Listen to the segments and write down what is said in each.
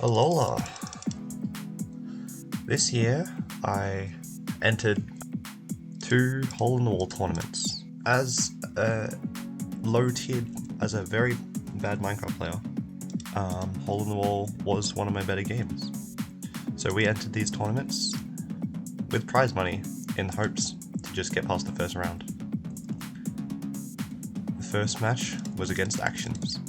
Alola. This year, I entered 2 hole-in-the-wall tournaments. As a low-tiered, as a very bad Minecraft player, hole-in-the-wall was one of my better games. So we entered these tournaments with prize money in hopes to just get past the first round. The first match was against Actions.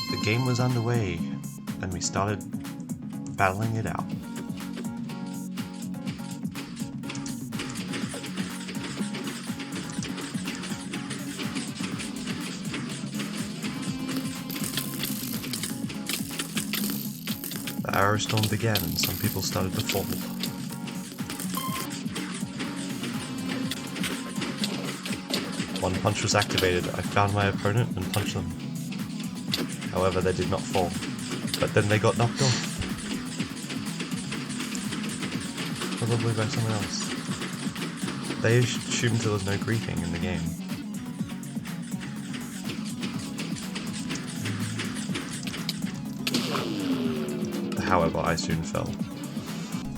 The game was underway, and we started battling it out. The arrow storm began, and some people started to fall. One punch was activated. I found my opponent and punched them. However, they did not fall, but then they got knocked off. Probably by someone else. They assumed there was no griefing in the game. However, I soon fell.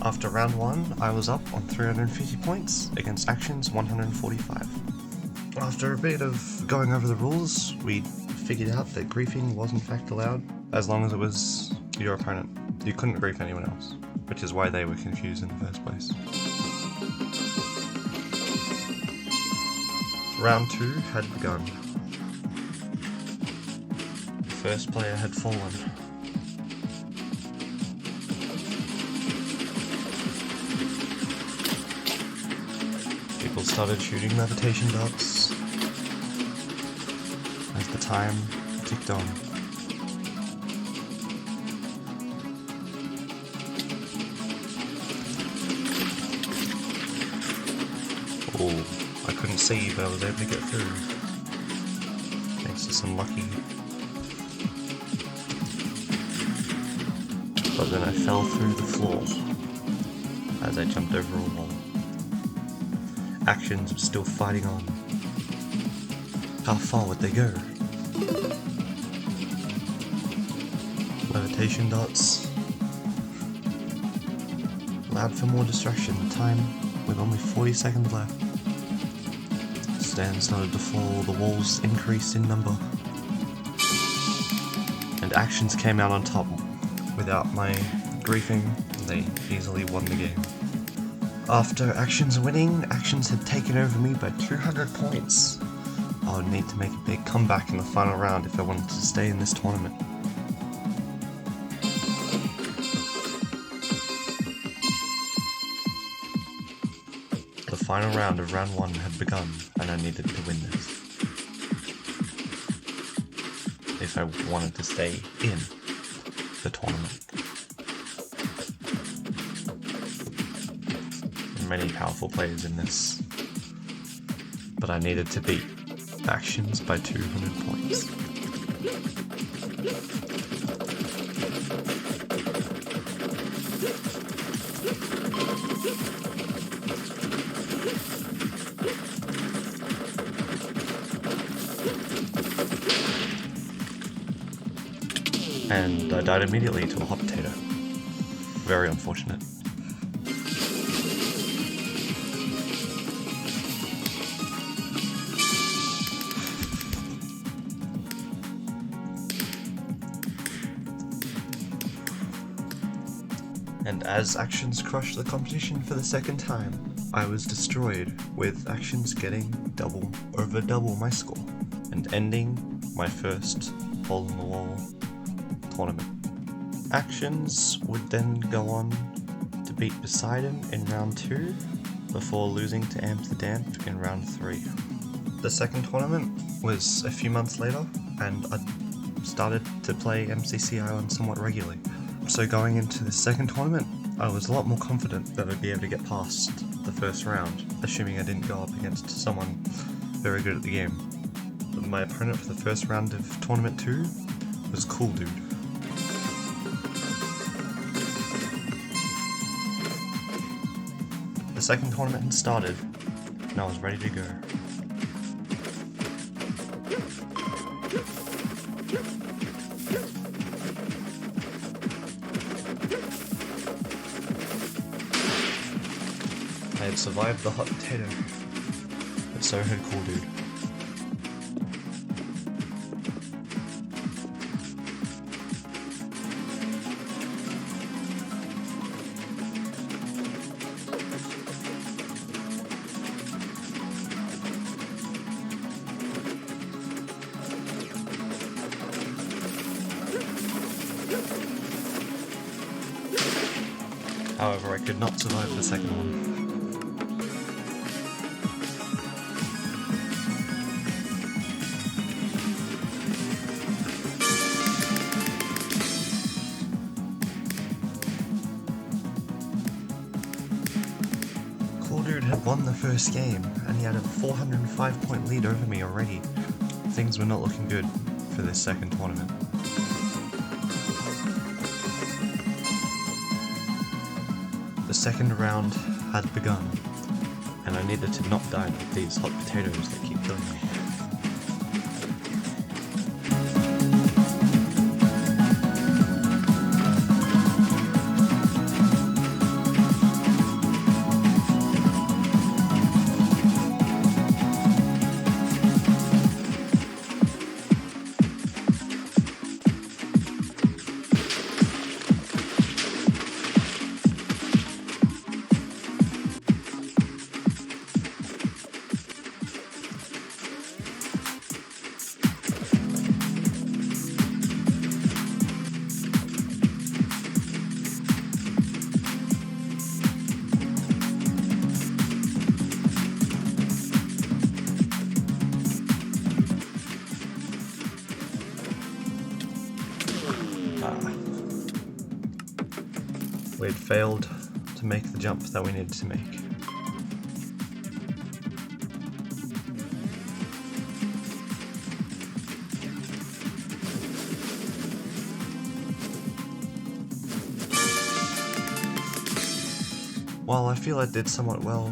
After round 1, I was up on 350 points against Actions 145. After a bit of going over the rules, we figured out that griefing was in fact allowed, as long as it was your opponent. You couldn't grief anyone else, which is why they were confused in the first place. Round 2 had begun. The first player had fallen. People started shooting levitation darts as the time ticked on. Oh, I couldn't see, but I was able to get through, thanks to some lucky. But then I fell through the floor as I jumped over a wall. Actions were still fighting on. How far would they go? Levitation dots allowed for more distraction. The time with only 40 seconds left. Stands started to fall, the walls increased in number. And Actions came out on top. Without my griefing, they easily won the game. After Actions winning, Actions had taken over me by 200 points. I would need to make a big comeback in the final round if I wanted to stay in this tournament. The final round of round 1 had begun, and I needed to win this if I wanted to stay in the tournament. There are many powerful players in this, but I needed to beat Actions by 200 points. And I died immediately to a hot potato. Very unfortunate. And as Actions crushed the competition for the second time, I was destroyed, with Actions getting double my score, and ending my first hole-in-the-wall tournament. Actions would then go on to beat Poseidon in round 2, before losing to Amsterdam in round 3. The second tournament was a few months later, and I started to play MCC Island somewhat regularly. So going into the second tournament, I was a lot more confident that I'd be able to get past the first round, assuming I didn't go up against someone very good at the game. But my opponent for the first round of Tournament 2 was Cool Dude. The second tournament had started, and I was ready to go. I had survived the hot potato, but so had Cool Dude. However, I could not survive the second one. Cool Dude had won the first game, and he had a 405 point lead over me already. Things were not looking good for this second tournament. The second round had begun, and I needed to not die with these hot potatoes that keep killing me. We had failed to make the jump that we needed to make. While I feel I did somewhat well,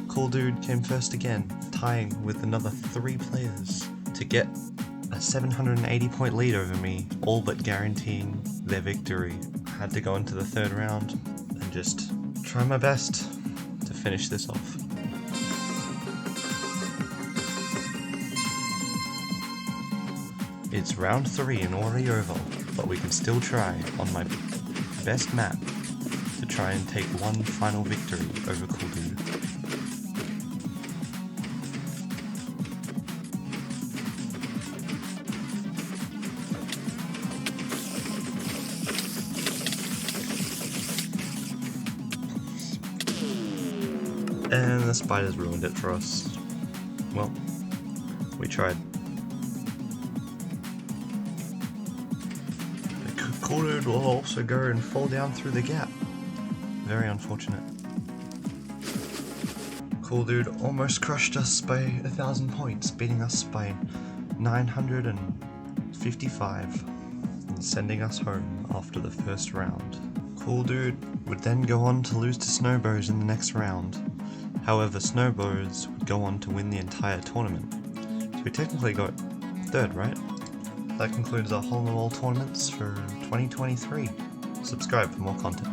Cool Dude came first again, tying with another 3 players to get a 780 point lead over me, all but guaranteeing their victory. I had to go into the third round and just try my best to finish this off. It's round 3 and already over, but we can still try on my best map to try and take one final victory over Cool Dude. And the spiders ruined it for us. Well, we tried. The Cool Dude will also go and fall down through the gap. Very unfortunate. Cool Dude almost crushed us by 1,000 points, beating us by 955 and sending us home after the first round. Cool Dude would then go on to lose to Snowbows in the next round. However, Snowbows would go on to win the entire tournament. So we technically got third, right? That concludes our Hole in the Wall tournaments for 2023. Subscribe for more content.